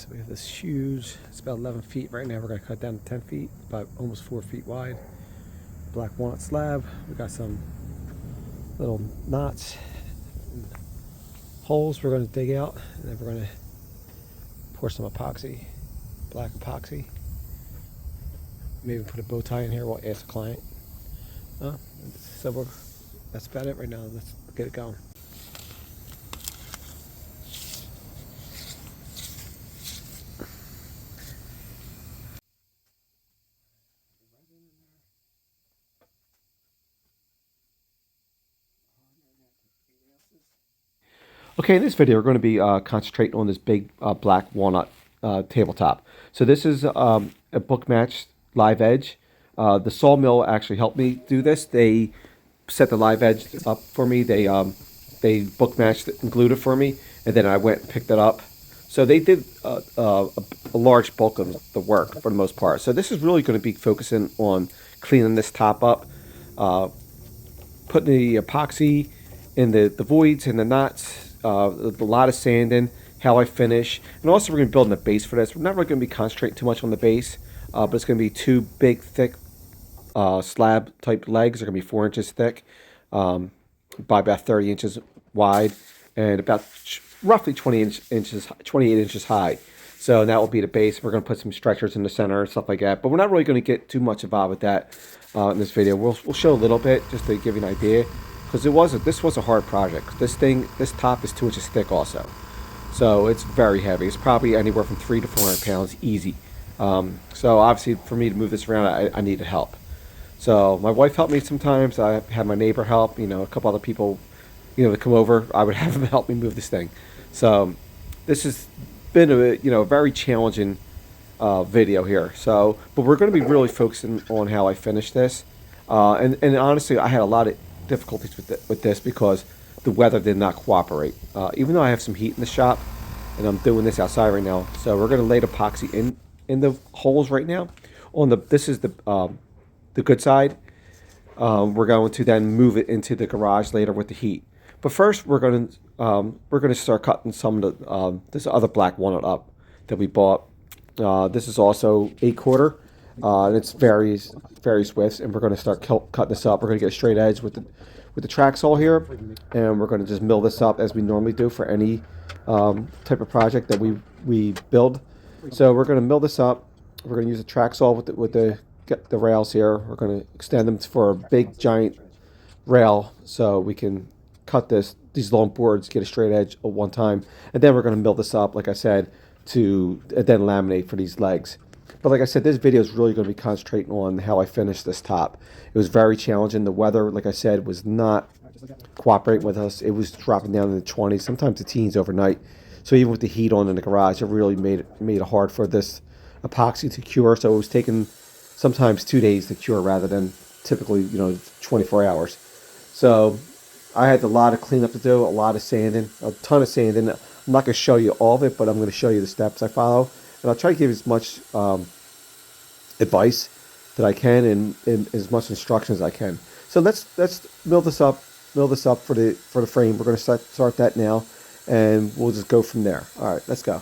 So we have this huge, it's about 11 feet right now. We're going to cut down to 10 feet, about almost 4 feet wide. Black walnut slab. We got some little knots and holes we're going to dig out, and then we're going to pour some epoxy, black epoxy. Maybe put a bow tie in here. We'll ask the client. So that's about it right now. Let's get it going. Okay, in this video, we're going to be concentrating on this big black walnut tabletop. So this is a book matched LiveEdge. The sawmill actually helped me do this. They set the LiveEdge up for me. They book matched it and glued it for me, and then I went and picked it up. So they did a large bulk of the work for the most part. So this is really going to be focusing on cleaning this top up, putting the epoxy in the voids and the knots, a lot of sanding, how I finish, and also we're going to be building a base for this. We're not really going to be concentrating too much on the base, but it's going to be two big, thick slab type legs. They're going to be 4 inches thick, by about 30 inches wide, and about roughly 28 inches high. So that will be the base. We're going to put some stretchers in the center and stuff like that, but we're not really going to get too much involved with that in this video. We'll show a little bit just to give you an idea. Because this was a hard project. This top is 2 inches thick also, so it's very heavy. It's probably anywhere from 300 to 400 pounds easy. So obviously, for me to move this around, I needed help. So my wife helped me sometimes. I had my neighbor help. A couple other people, to come over. I would have them help me move this thing. So this has been a very challenging video here. So, but we're going to be really focusing on how I finish this. And honestly, I had a lot of difficulties with this because the weather did not cooperate. Even though I have some heat in the shop, and I'm doing this outside right now, so we're going to lay the epoxy in the holes right now. This is the good side. We're going to then move it into the garage later with the heat. But first, we're going to start cutting some of the this other black walnut up that we bought. This is also 8/4. And it's various widths, and we're going to start cutting this up. We're going to get a straight edge with the track saw here, and we're going to just mill this up as we normally do for any type of project that we build. So we're going to mill this up. We're going to use a track saw with the rails here. We're going to extend them for a big giant rail so we can cut these long boards, get a straight edge at one time, and then we're going to mill this up, like I said, to then laminate for these legs. But like I said, this video is really going to be concentrating on how I finish this top. It was very challenging. The weather, like I said, was not cooperating with us. It was dropping down in the 20s, sometimes the teens overnight. So even with the heat on in the garage, it really made it hard for this epoxy to cure. So it was taking sometimes 2 days to cure rather than typically 24 hours. So I had a lot of cleanup to do, a lot of sanding, a ton of sanding. I'm not going to show you all of it, but I'm going to show you the steps I follow. And I'll try to give as much advice that I can and as much instruction as I can. So let's mill this up for the frame. We're going to start that now, and we'll just go from there. All right, let's go.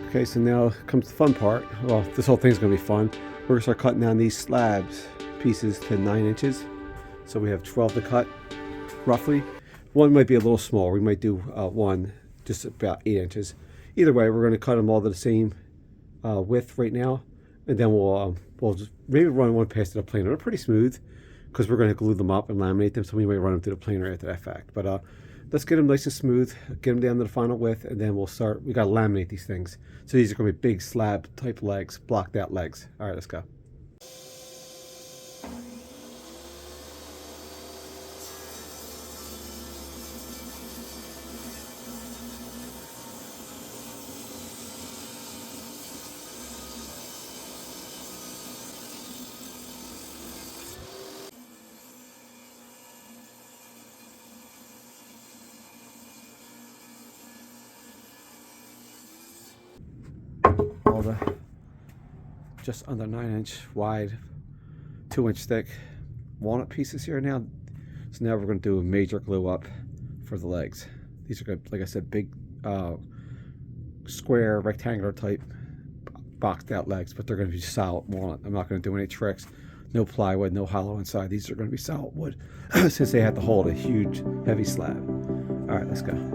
Okay, so now comes the fun part. Well, this whole thing's gonna be fun. We're gonna start cutting down these slabs pieces to 9 inches. So we have 12 to cut, roughly. One might be a little small. We might do one just about 8 inches. Either way, we're gonna cut them all to the same width right now, and then we'll just maybe run one past the planer. They're pretty smooth because we're gonna glue them up and laminate them. So we might run them through the planer after that fact. But let's get them nice and smooth, get them down to the final width, and then we'll start. We gotta laminate these things. So these are gonna be big slab type legs, blocked out legs. All right, let's go. All the just under 9-inch wide, 2-inch thick walnut pieces here now. So now we're going to do a major glue up for the legs. These are good, like I said, big square rectangular type boxed out legs, but they're going to be solid walnut. I'm not going to do any tricks. No plywood, no hollow inside. These are going to be solid wood since they have to hold a huge heavy slab. All right, let's go.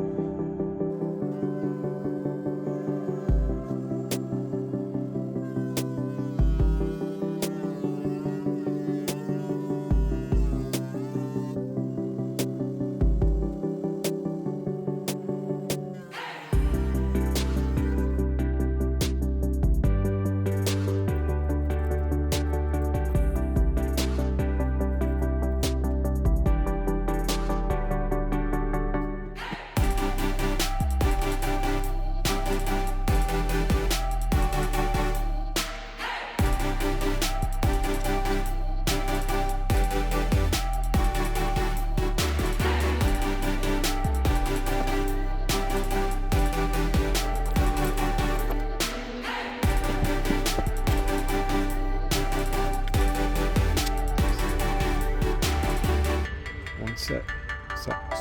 Set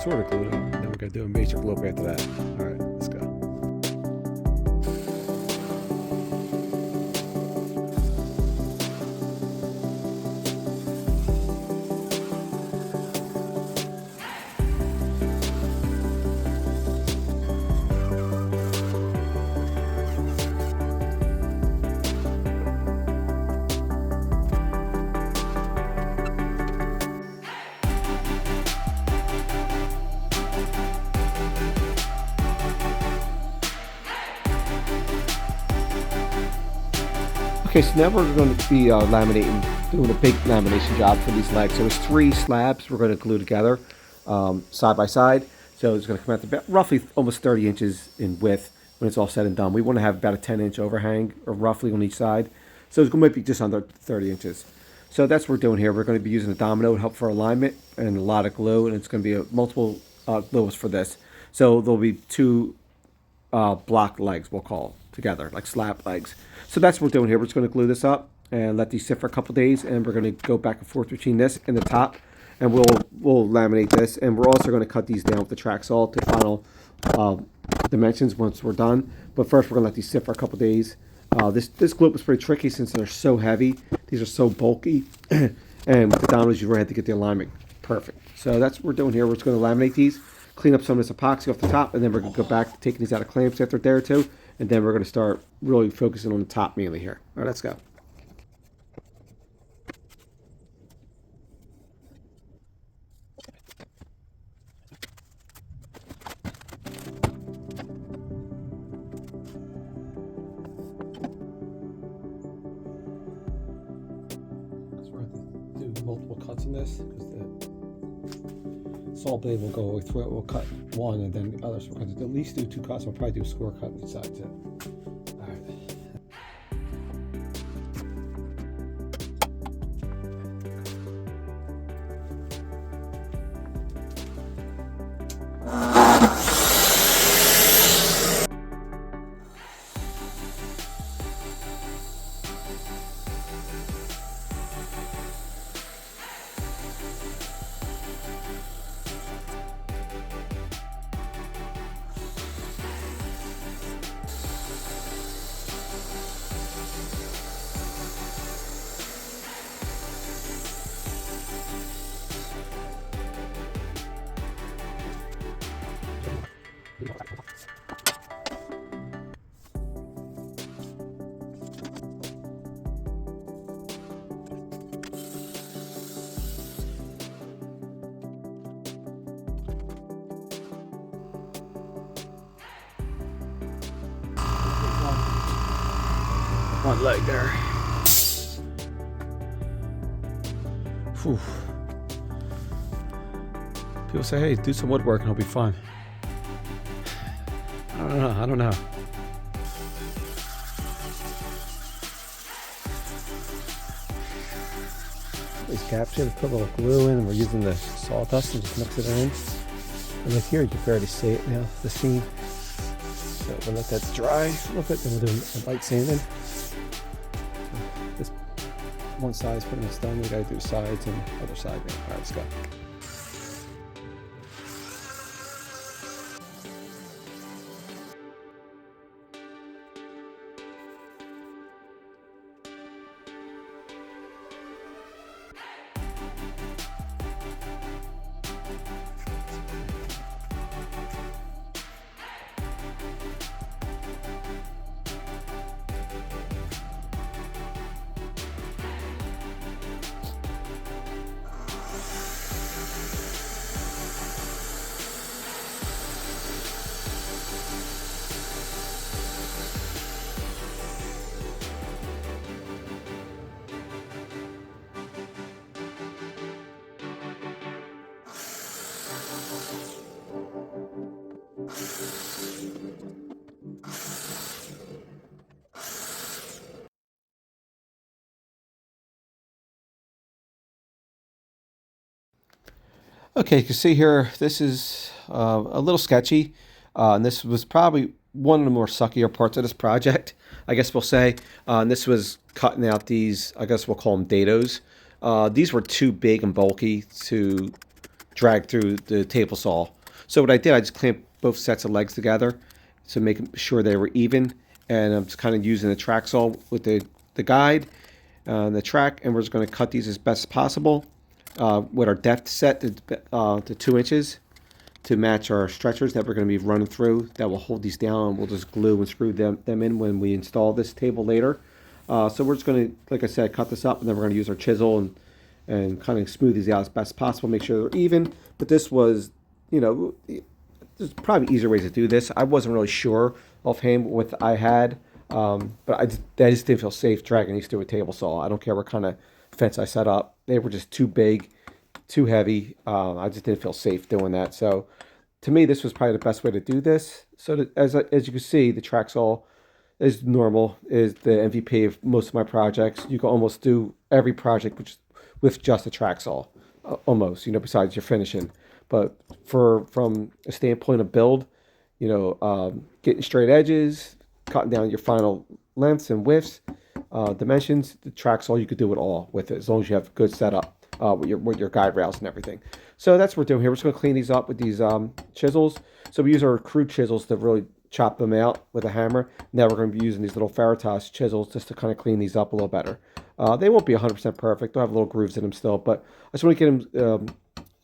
sort of glued up, and then we're going to do a major glue up after that. All right, let's go. Okay, so now we're going to be laminating, doing a big lamination job for these legs. So there's 3 slabs we're going to glue together side by side. So it's going to come out to about roughly almost 30 inches in width when it's all said and done. We want to have about a 10-inch overhang or roughly on each side. So it's going to be just under 30 inches. So that's what we're doing here. We're going to be using a domino to help for alignment and a lot of glue, and it's going to be multiple glues for this. So there'll be 2 block legs, we'll call together, like slab legs. So that's what we're doing here. We're just going to glue this up and let these sit for a couple days, and we're going to go back and forth between this and the top, and we'll laminate this, and we're also going to cut these down with the track saw to final dimensions once we're done. But first, we're going to let these sit for a couple days. This glue is pretty tricky since they're so heavy. These are so bulky, and with the dominoes, you really have to get the alignment perfect. So that's what we're doing here. We're just going to laminate these, clean up some of this epoxy off the top, and then we're going to go back to taking these out of clamps after a day or two, and then we're going to start really focusing on the top mainly here. All right, let's go. So we're going to do multiple cuts in this because the saw blade will go through it. We'll cut one and then the others. We're going to at least do 2 cuts. We'll probably do a score cut on each side too. All right. One leg there. Whew. People say, hey, do some woodworking, it'll be fun. I don't know. These caps here, put a little glue in, and we're using the sawdust and just mix it in. And like here, you can barely see it now, the seam. So we'll let that dry a little bit, then we'll do a light sanding. This one side's pretty much done. We gotta do sides and other side now. Alright, let's go. Okay, you can see here, this is a little sketchy, and this was probably one of the more suckier parts of this project, I guess we'll say. And this was cutting out these, I guess we'll call them dados. These were too big and bulky to drag through the table saw. So what I did, I just clamped both sets of legs together to make sure they were even, and I'm just kind of using the track saw with the guide, the track, and we're just going to cut these as best as possible. With our depth set to 2 inches to match our stretchers that we're going to be running through that will hold these down, and we'll just glue and screw them in when we install this table later. So we're just going to, like I said, cut this up, and then we're going to use our chisel and kind of smooth these out as best as possible, make sure they're even. But this was, there's probably easier ways to do this. I wasn't really sure offhand what I had, but I just didn't feel safe dragging these through a table saw. I don't care what kind of fence I set up. They were just too big, too heavy. I just didn't feel safe doing that. So to me, this was probably the best way to do this. So that, as you can see, the track saw is normal, is the MVP of most of my projects. You can almost do every project with just a track saw, almost, besides your finishing. But from a standpoint of build, getting straight edges, cutting down your final lengths and widths, dimensions, the track saw, you could do it all with it as long as you have good setup with your guide rails and everything. So that's what we're doing here. We're just going to clean these up with these chisels. So we use our crude chisels to really chop them out with a hammer. Now we're going to be using these little Veritas chisels just to kind of clean these up a little better. They won't be 100% perfect. They'll have little grooves in them still, but I just want to get them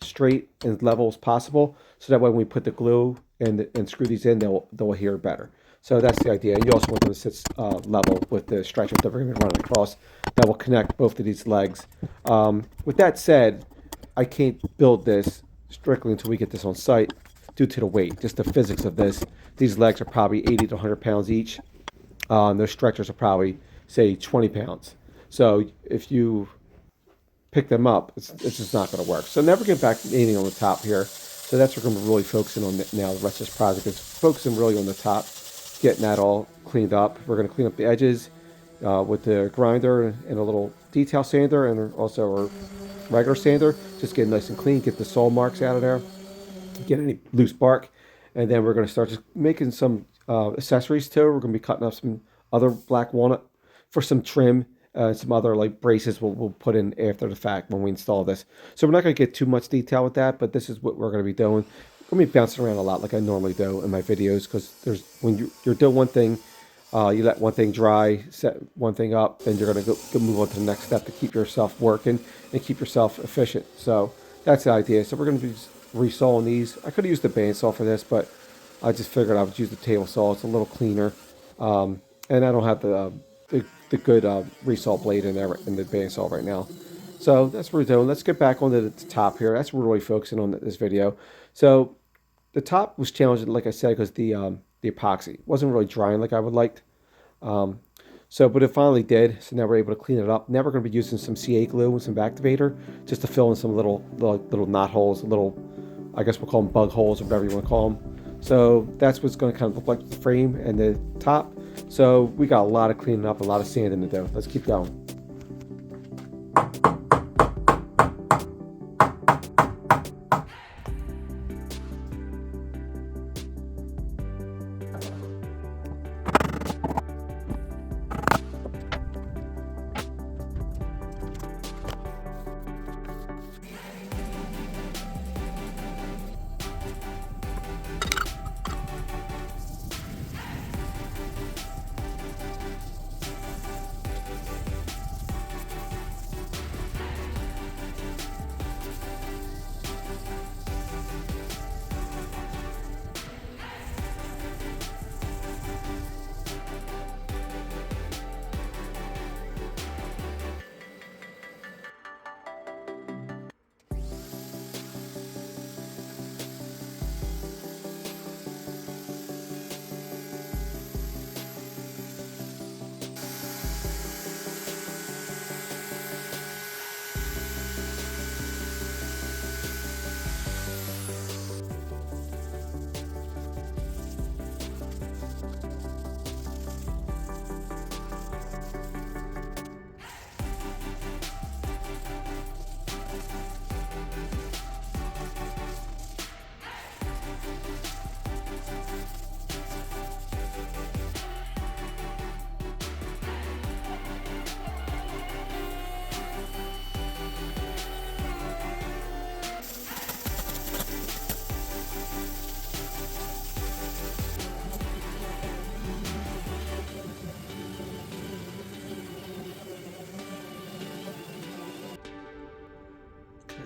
straight and level as possible, so that way when we put the glue and screw these in, they'll adhere better. So that's the idea. And you also want them to sit level with the stretchers that we're going to be running across that will connect both of these legs. With that said, I can't build this strictly until we get this on site due to the weight, just the physics of this. These legs are probably 80 to 100 pounds each. Those stretchers are probably, say, 20 pounds. So if you pick them up, it's just not going to work. So never get back to anything on the top here. So that's what we're going to be really focusing on now. The rest of this project is focusing really on the top, getting that all cleaned up. We're going to clean up the edges with the grinder and a little detail sander, and also our regular sander. Just get it nice and clean, get the saw marks out of there, get any loose bark, and then we're going to start just making some accessories too. We're going to be cutting up some other black walnut for some trim. Some other like braces we'll put in after the fact when we install this. So we're not going to get too much detail with that, but this is what we're going to be doing. I'm going to be bouncing around a lot like I normally do in my videos, because when you're doing one thing, you let one thing dry, set one thing up, then you're going to go move on to the next step to keep yourself working and keep yourself efficient. So that's the idea. So we're going to be resawing these. I could have used the bandsaw for this, but I just figured I would use the table saw. It's a little cleaner, and I don't have the good resaw blade in there in the bandsaw right now. So that's what we're doing. Let's get back onto the top here. That's what we're really focusing on this video. So the top was challenging, like I said, because the epoxy wasn't really drying like I would like. But it finally did. So now we're able to clean it up. Now we're going to be using some CA glue and some activator just to fill in some little knot holes, I guess we'll call them bug holes or whatever you want to call them. So that's what's going to kind of look like the frame and the top. So we got a lot of cleaning up, a lot of sanding to do. Let's keep going.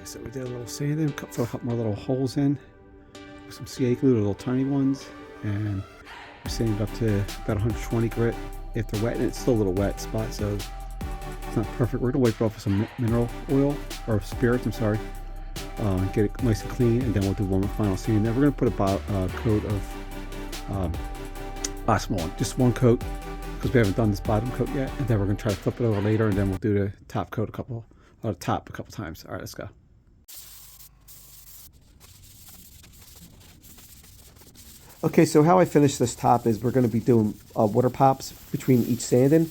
So we did a little sanding, fill a couple more little holes in with some CA glue, the little tiny ones, and we sanded up to about 120 grit. After wetting it, it's still a little wet spot, so it's not perfect. We're gonna wipe it off with some mineral oil or spirits. I'm sorry. Get it nice and clean, and then we'll do one final sand. Then we're gonna put a coat of Osmo on, just one coat, because we haven't done this bottom coat yet. And then we're gonna try to flip it over later, and then we'll do the top coat a couple times. All right, let's go. Okay, so how I finish this top is we're going to be doing water pops between each sanding,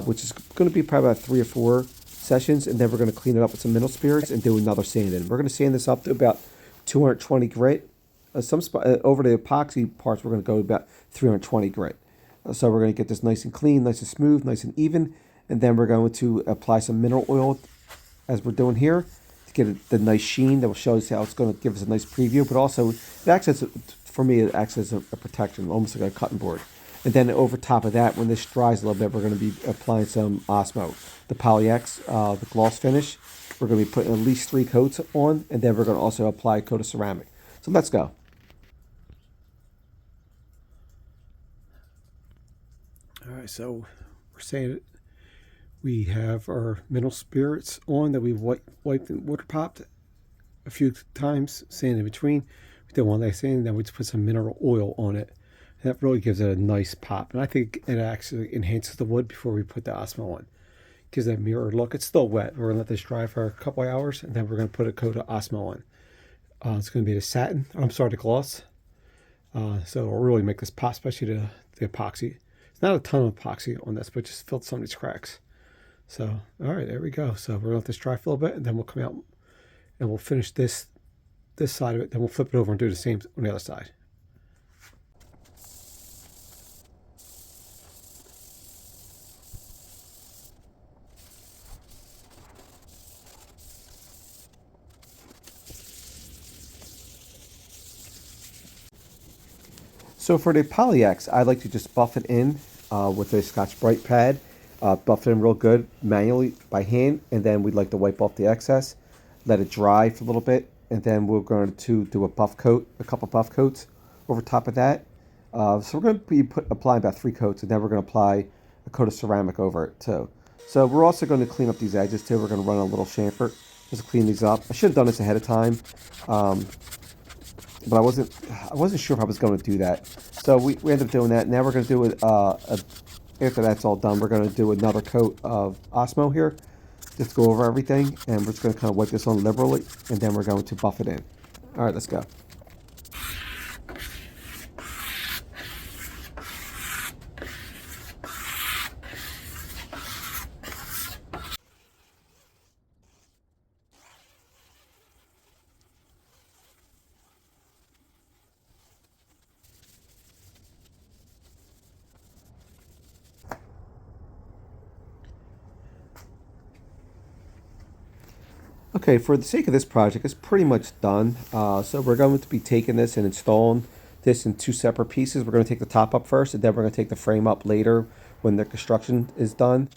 which is going to be probably about 3 or 4 sessions, and then we're going to clean it up with some mineral spirits and do another sanding. We're going to sand this up to about 220 grit. Over the epoxy parts, we're going to go about 320 grit. So we're going to get this nice and clean, nice and smooth, nice and even, and then we're going to apply some mineral oil as we're doing here to get the nice sheen that will show us how it's going to give us a nice preview, but also it acts as for me, it acts as a protection, almost like a cutting board. And then over top of that, when this dries a little bit, we're going to be applying some Osmo, the Poly-X, the gloss finish. We're going to be putting at least 3 coats on, and then we're going to also apply a coat of ceramic. So let's go. All right, so we're saying it. We have our mineral spirits on that we've wiped and water popped a few times, sand in between. We did one last sand, then we just put some mineral oil on it. And that really gives it a nice pop. And I think it actually enhances the wood before we put the Osmo on. Gives that mirror look. It's still wet. We're going to let this dry for a couple hours, and then we're going to put a coat of Osmo on. It's going to be the gloss. So it'll really make this pop, especially the epoxy. It's not a ton of epoxy on this, but just filled some of these cracks. So, all right, there we go. So we're going to let this dry for a little bit, and then we'll come out and we'll finish this side of it. Then we'll flip it over and do the same on the other side. So for the Poly-X, I like to just buff it in with a Scotch-Brite pad. Buff it in real good manually by hand, and then we'd like to wipe off the excess, let it dry for a little bit, and then we're going to do a couple buff coats over top of that. So we're going to be applying about 3 coats, and then we're going to apply a coat of ceramic over it too. So we're also going to clean up these edges too. We're going to run a little chamfer just to clean these up. I should have done this ahead of time, but I wasn't sure if I was going to do that. So we ended up doing that. Now we're going to do it. After that's all done, we're going to do another coat of Osmo here, just go over everything, and we're just going to kind of wipe this on liberally, and then we're going to buff it in. All right, let's go. Okay, for the sake of this project, it's pretty much done. So we're going to be taking this and installing this in 2 separate pieces. We're going to take the top up first, and then we're going to take the frame up later when the construction is done.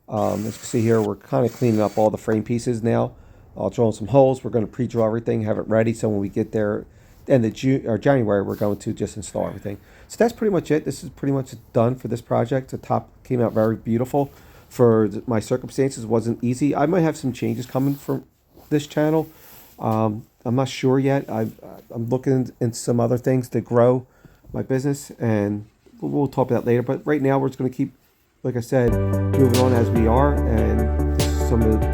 As you can see here, we're kind of cleaning up all the frame pieces now. I'll draw some holes. We're going to pre-draw everything, have it ready, so when we get there end of June or January, we're going to just install everything. So that's pretty much it. This is pretty much done for this project. The top came out very beautiful. For my circumstances, it wasn't easy. I might have some changes coming from this channel. I'm not sure yet. I'm looking into some other things to grow my business, and we'll talk about that later. But right now, we're just going to keep, like I said, moving on as we are, and this is some of the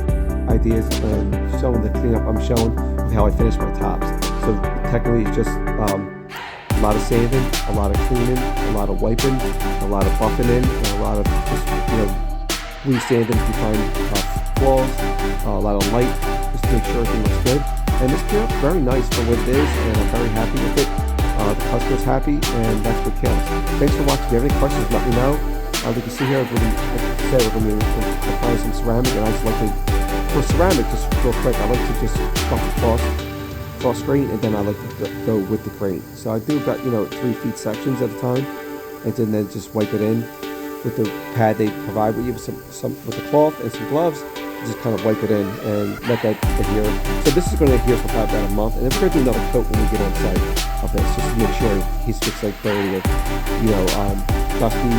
ideas and showing the cleanup I'm showing with how I finish my tops. So technically, it's just a lot of sanding, a lot of cleaning, a lot of wiping, a lot of buffing in, and a lot of just re-sanding if you find flaws, a lot of light, just to make sure everything looks good. And this came out very nice for what it is, and I'm very happy with it. The customer's happy, and that's what counts. Thanks for watching. If you have any questions, let me know. Like you see here, like I said, we're going to be applying some ceramic, and I just like to, for ceramic, just real quick, I like to just buff cross grain, and then I like to go with the grain. So I do about 3 feet sections at a time, and then just wipe it in with the pad they provide with you, some with the cloth and some gloves. Just kind of wipe it in and let that adhere. So this is going to adhere for about a month, and then we're going to do another coat when we get on site of this, just to make sure he sticks like dirty with, dusty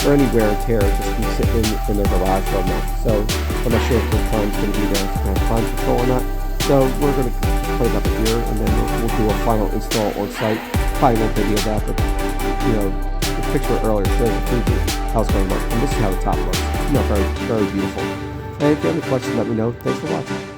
or any wear and tear, just be sitting in their garage for a month. So I'm not sure if the time's going to be there to kind of climate control or not. So we're going to play it up here, and then we'll do a final install on site. Probably won't video that, but the picture earlier shows the preview how it's going to look, and this is how the top looks. Very, very beautiful. And if you have any questions, let me know. Thanks for watching.